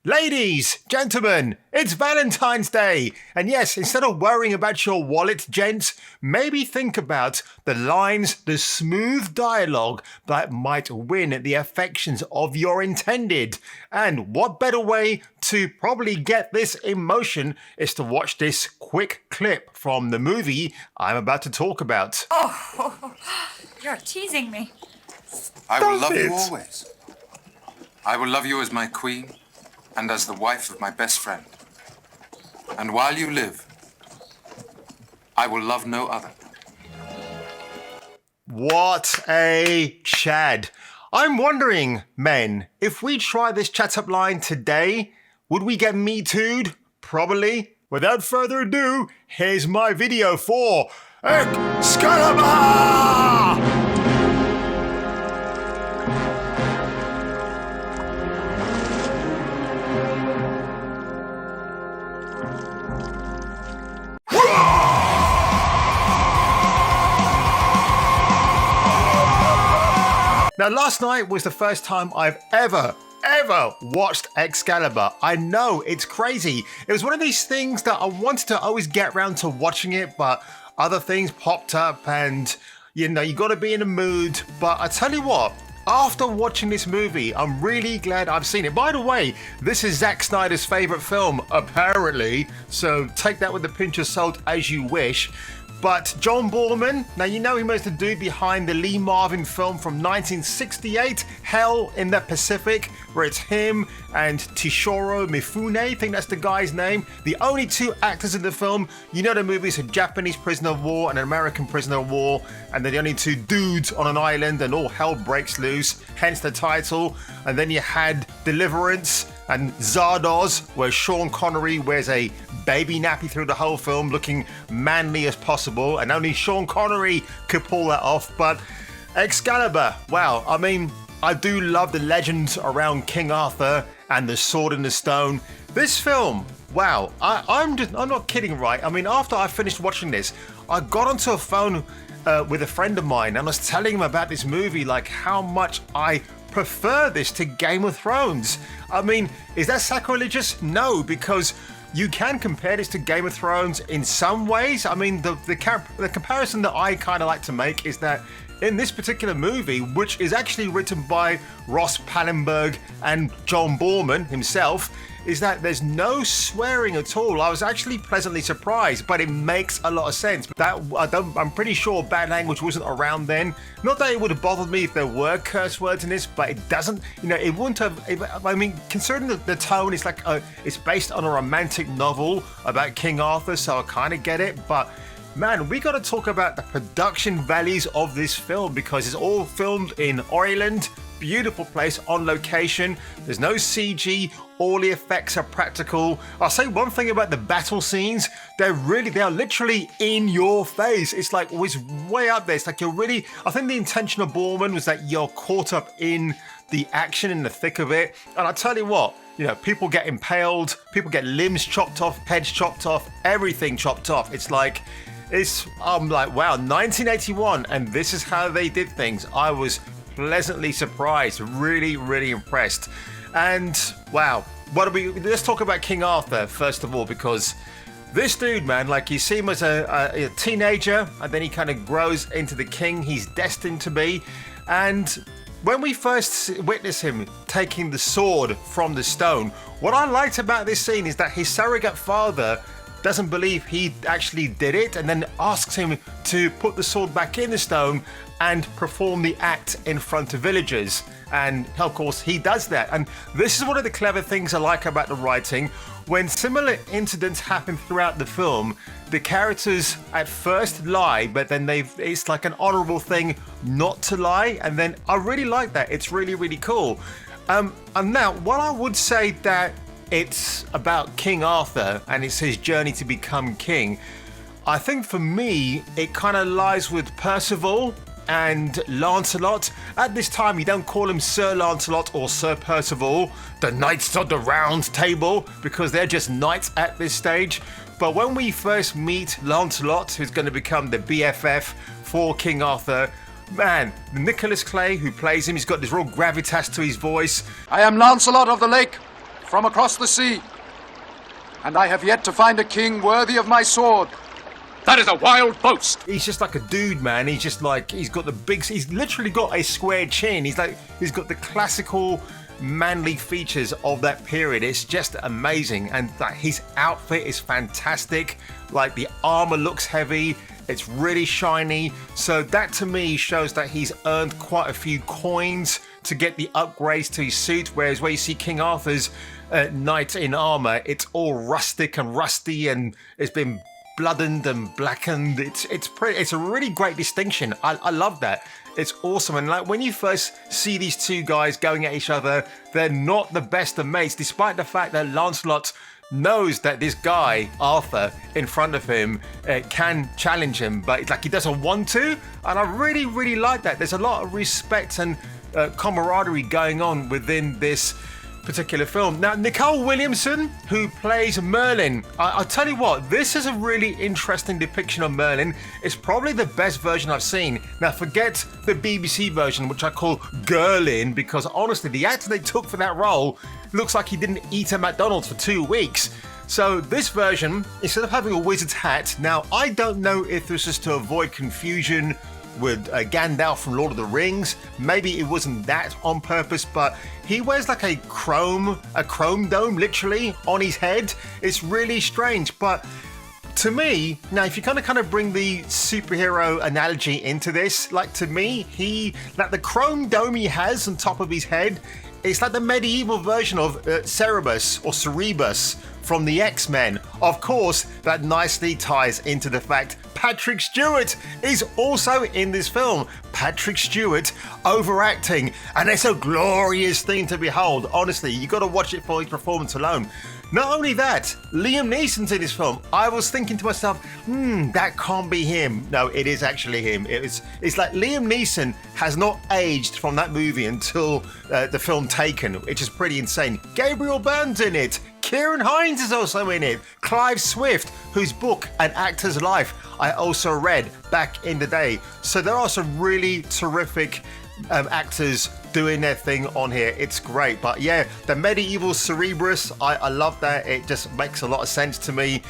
Ladies, gentlemen, it's Valentine's Day. And yes, instead of worrying about your wallet, gents, maybe think about the lines, the smooth dialogue that might win the affections of your intended. And what better way to probably get this emotion is to watch this quick clip from the movie I'm about to talk about. Oh, you're teasing me. I will love you always. I will love you as my queen and as the wife of my best friend. And while you live, I will love no other. What a Chad. I'm wondering, men, if we try this chat-up line today, would we get Me Too'd? Probably. Without further ado, here's my video for Excalibur! Now, last night was the first time I've ever watched Excalibur. I know, it's crazy. It was one of these things that I wanted to always get around to watching it, but other things popped up and, you know, you got to be in the mood. But I tell you what, after watching this movie, I'm really glad I've seen it. By the way, this is Zack Snyder's favorite film, apparently, so take that with a pinch of salt as you wish. But John Boorman, now you know him as the dude behind the Lee Marvin film from 1968, Hell in the Pacific, where it's him and Tishiro Mifune, I think that's the guy's name. The only two actors in the film. You know the movie's a Japanese prisoner of war and an American prisoner of war, and they're the only two dudes on an island and all hell breaks loose, hence the title. And then you had Deliverance and Zardoz, where Sean Connery wears a baby nappy through the whole film, looking manly as possible, and only Sean Connery could pull that off. But Excalibur, wow, I mean, I do love the legends around King Arthur and the Sword in the Stone. This film, wow, I'm not kidding, right? I mean, after I finished watching this, I got onto a phone with a friend of mine and I was telling him about this movie, like how much I prefer this to Game of Thrones. I mean, is that sacrilegious? No, because you can compare this to Game of Thrones in some ways. I mean, the comparison that I kind of like to make is that in this particular movie, which is actually written by Ross Pallenberg and John Boorman himself, is that there's no swearing at all. I was actually pleasantly surprised, but it makes a lot of sense. I'm pretty sure bad language wasn't around then. Not that it would have bothered me if there were curse words in this, but it doesn't, you know, it wouldn't have, I mean, considering the tone, it's like, it's based on a romantic novel about King Arthur, so I kind of get it, but man, we got to talk about the production values of this film because it's all filmed in Ireland. Beautiful place on location. There's no CG. All the effects are practical. I'll say one thing about the battle scenes. They are literally in your face. It's like always way up there. It's like you're really, I think the intention of Boorman was that you're caught up in the action, in the thick of it. And I'll tell you what, you know, people get impaled, people get limbs chopped off, heads chopped off, everything chopped off. I'm like, wow, 1981, and this is how they did things. I was pleasantly surprised, really, really impressed. And wow, let's talk about King Arthur first of all, because this dude, man, like you see him as a teenager, and then he kind of grows into the king he's destined to be. And when we first witness him taking the sword from the stone, what I liked about this scene is that his surrogate father doesn't believe he actually did it and then asks him to put the sword back in the stone and perform the act in front of villagers. And of course he does that. And this is one of the clever things I like about the writing. When similar incidents happen throughout the film, the characters at first lie, but then it's like an honorable thing not to lie. And then I really like that. It's really, really cool. And now, while I would say that it's about King Arthur and it's his journey to become king, I think for me, it kind of lies with Percival and Lancelot. At this time, you don't call him Sir Lancelot or Sir Percival, the Knights of the Round Table, because they're just knights at this stage. But when we first meet Lancelot, who's going to become the BFF for King Arthur, man, Nicholas Clay, who plays him, he's got this real gravitas to his voice. I am Lancelot of the Lake, from across the sea, and I have yet to find a king worthy of my sword. That is a wild boast. He's just like a dude, man. He's just like, he's literally got a square chin. He's got the classical manly features of that period. It's just amazing. And like, his outfit is fantastic. Like, the armor looks heavy. It's really shiny. So that to me shows that he's earned quite a few coins to get the upgrades to his suit. Whereas where you see King Arthur's knight in armor, it's all rustic and rusty and it's been bloodened and blackened. It's a really great distinction. I love that. It's awesome. And like, when you first see these two guys going at each other, they're not the best of mates, despite the fact that Lancelot knows that this guy Arthur in front of him can challenge him, but it's like he doesn't want to. And I really like that. There's a lot of respect and camaraderie going on within this particular film. Now, Nicole Williamson, who plays Merlin, I'll tell you what, this is a really interesting depiction of Merlin. It's probably the best version I've seen. Now, forget the BBC version, which I call Girlin, because honestly, the actor they took for that role looks like he didn't eat at McDonald's for 2 weeks. So this version, instead of having a wizard's hat, now I don't know if this is to avoid confusion with Gandalf from Lord of the Rings. Maybe it wasn't that on purpose, but he wears like a chrome dome literally on his head. It's really strange, but to me, now if you kind of bring the superhero analogy into this, like to me, the chrome dome he has on top of his head, it's like the medieval version of Cerebus or Cerebus from the X-Men. Of course, that nicely ties into the fact Patrick Stewart is also in this film. Patrick Stewart overacting, and it's a glorious thing to behold. Honestly, you got to watch it for his performance alone. Not only that, Liam Neeson's in this film. I was thinking to myself, that can't be him. No, it is actually him. It's like Liam Neeson has not aged from that movie until the film Taken, which is pretty insane. Gabriel Byrne's in it. Kieran Hines is also in it. Clive Swift, whose book An Actor's Life I also read back in the day. So there are some really terrific actors doing their thing on here. It's great. But yeah, the medieval Cerebrus, I love that. It just makes a lot of sense to me.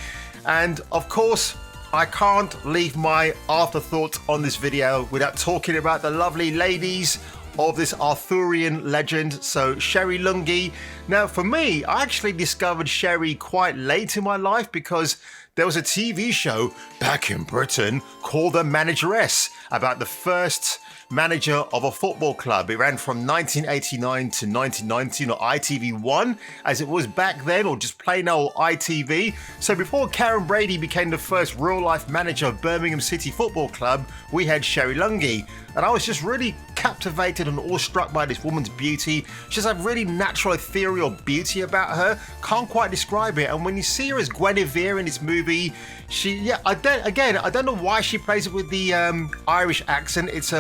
And of course, I can't leave my afterthoughts on this video without talking about the lovely ladies of this Arthurian legend. So Sherry Lungi. Now for me, I actually discovered Sherry quite late in my life because there was a TV show back in Britain called The Manageress about the first manager of a football club. It ran from 1989 to 1990 on ITV1, as it was back then, or just plain old ITV. So before Karen Brady became the first real-life manager of Birmingham City Football Club, we had Sherry Lungi. And I was just really captivated and awestruck by this woman's beauty. She has a really natural, ethereal beauty about her. Can't quite describe it. And when you see her as Guinevere in this movie, I don't know why she plays it with the Irish accent. It's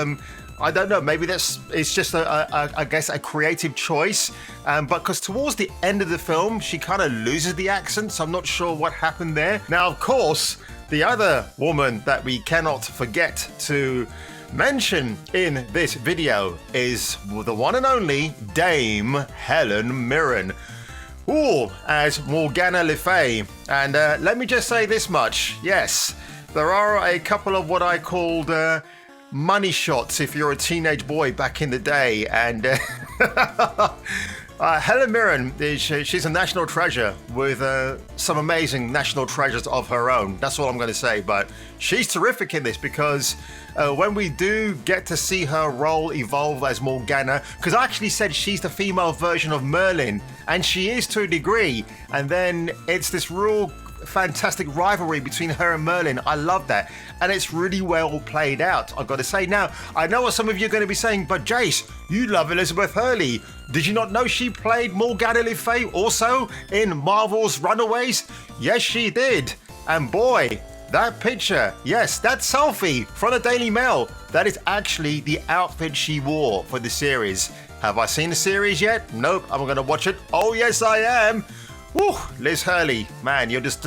I don't know, maybe it's just I guess a creative choice, but because towards the end of the film she kind of loses the accent, so I'm not sure what happened there. Now of course, the other woman that we cannot forget to mention in this video is the one and only Dame Helen Mirren. As Morgana Le Fay. And let me just say this much. Yes, there are a couple of what I called money shots if you're a teenage boy back in the day. And Helen Mirren, she's a national treasure with some amazing national treasures of her own. That's all I'm going to say. But she's terrific in this because when we do get to see her role evolve as Morgana, because I actually said she's the female version of Merlin, and she is to a degree. And then it's this real fantastic rivalry between her and Merlin. I love that, and it's really well played out, I've got to say. Now, I know what some of you are going to be saying, but Jace, you love Elizabeth Hurley. Did you not know she played Morgana Le Fay also in Marvel's Runaways? Yes, she did. And boy, that picture, yes, that selfie from the Daily Mail, that is actually the outfit she wore for the series. Have I seen the series yet? Nope, I'm going to watch it. Oh yes, I am. Woo, Liz Hurley, man, you're just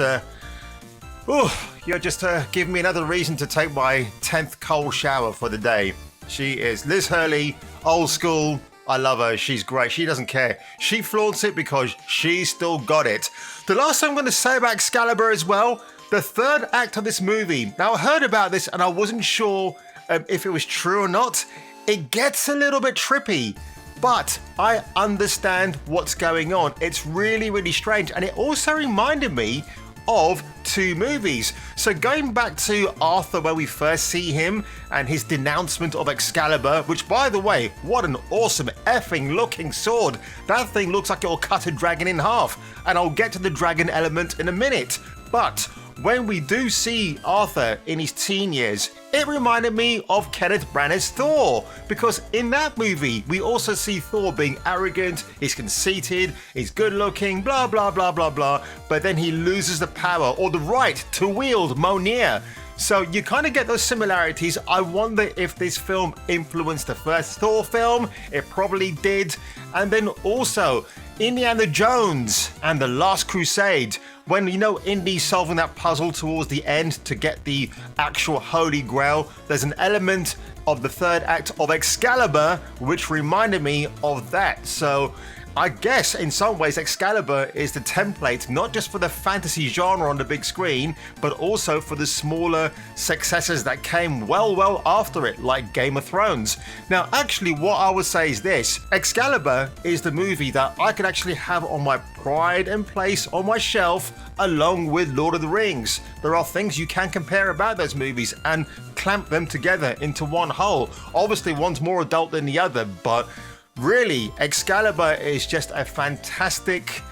giving me another reason to take my 10th cold shower for the day. She is Liz Hurley, old school. I love her. She's great. She doesn't care. She flaunts it because she's still got it. The last thing I'm going to say about Excalibur as well, the third act of this movie. Now, I heard about this and I wasn't sure if it was true or not. It gets a little bit trippy, but I understand what's going on. It's really, really strange. And it also reminded me of two movies. So going back to Arthur, where we first see him and his denouncement of Excalibur, which, by the way, what an awesome effing looking sword. That thing looks like it'll cut a dragon in half, and I'll get to the dragon element in a minute. But when we do see Arthur in his teen years, it reminded me of Kenneth Branagh's Thor, because in that movie we also see Thor being arrogant, he's conceited, he's good looking, blah blah blah blah blah, but then he loses the power or the right to wield Mjolnir. So you kind of get those similarities. I wonder if this film influenced the first Thor film. It probably did. And then also Indiana Jones and the Last Crusade, when, you know, Indy's solving that puzzle towards the end to get the actual Holy Grail, there's an element of the third act of Excalibur which reminded me of that. So I guess in some ways Excalibur is the template not just for the fantasy genre on the big screen, but also for the smaller successors that came well after it, like Game of Thrones. Now actually what I would say is this: Excalibur is the movie that I could actually have on my pride and place on my shelf along with Lord of the Rings. There are things you can compare about those movies and clamp them together into one whole. Obviously one's more adult than the other, but really, Excalibur is just a fantastic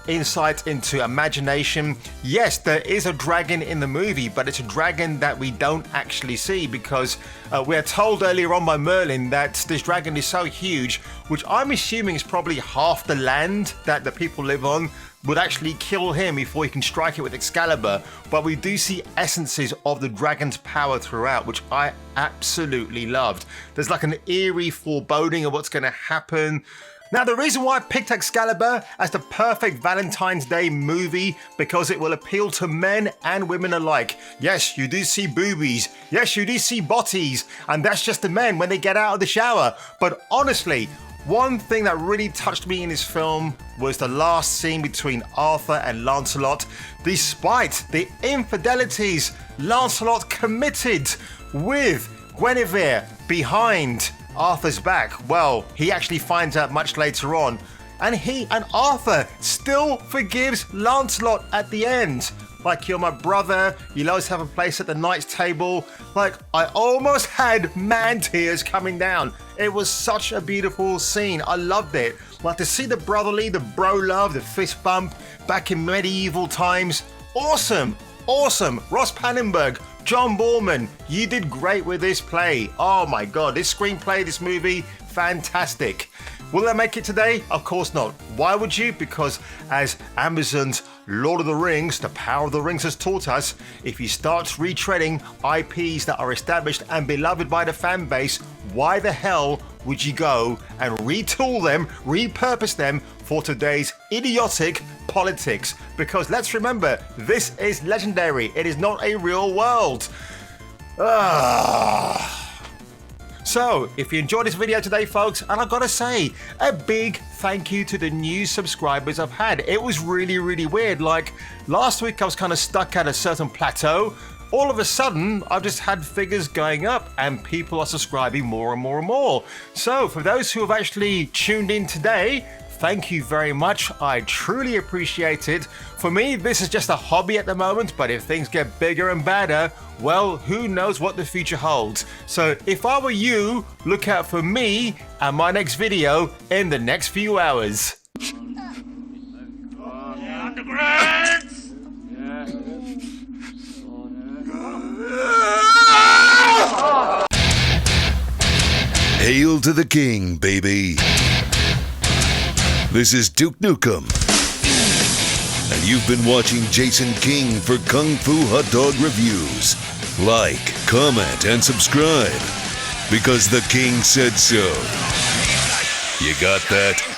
insight into imagination. Yes, there is a dragon in the movie, but it's a dragon that we don't actually see, because we are told earlier on by Merlin that this dragon is so huge, which I'm assuming is probably half the land that the people live on, would actually kill him before he can strike it with Excalibur. But we do see essences of the dragon's power throughout, which I absolutely loved. There's like an eerie foreboding of what's going to happen. Now, the reason why I picked Excalibur as the perfect Valentine's Day movie, because it will appeal to men and women alike. Yes, you do see boobies. Yes, you do see botties. And that's just the men when they get out of the shower. But honestly, one thing that really touched me in this film was the last scene between Arthur and Lancelot. Despite the infidelities Lancelot committed with Guinevere behind Arthur's back, well, he actually finds out much later on, and he and Arthur still forgives Lancelot at the end. Like, you're my brother, you'll always have a place at the knight's table. Like, I almost had man tears coming down. It was such a beautiful scene. I loved it. Like, to see the brotherly, the bro love, the fist bump back in medieval times. Awesome. Awesome. Ross Pannenberg, John Borman, you did great with this play. Oh my God, this screenplay, this movie, fantastic. Will they make it today? Of course not. Why would you? Because as Amazon's Lord of the Rings, The Power of the Rings has taught us, if you start retreading IPs that are established and beloved by the fan base, why the hell would you go and retool them, repurpose them for today's idiotic politics? Because let's remember, this is legendary. It is not a real world. So, if you enjoyed this video today, folks, and I've got to say, a big thank you to the new subscribers I've had. It was really, really weird. Like, last week I was kind of stuck at a certain plateau. All of a sudden, I've just had figures going up and people are subscribing more and more and more. So, for those who have actually tuned in today, thank you very much. I truly appreciate it. For me, this is just a hobby at the moment, but if things get bigger and badder, well, who knows what the future holds. So if I were you, look out for me and my next video in the next few hours. Hail to the king, baby. This is Duke Nukem, and you've been watching Jason King for Kung Fu Hot Dog Reviews. Like, comment, and subscribe, because the king said so. You got that?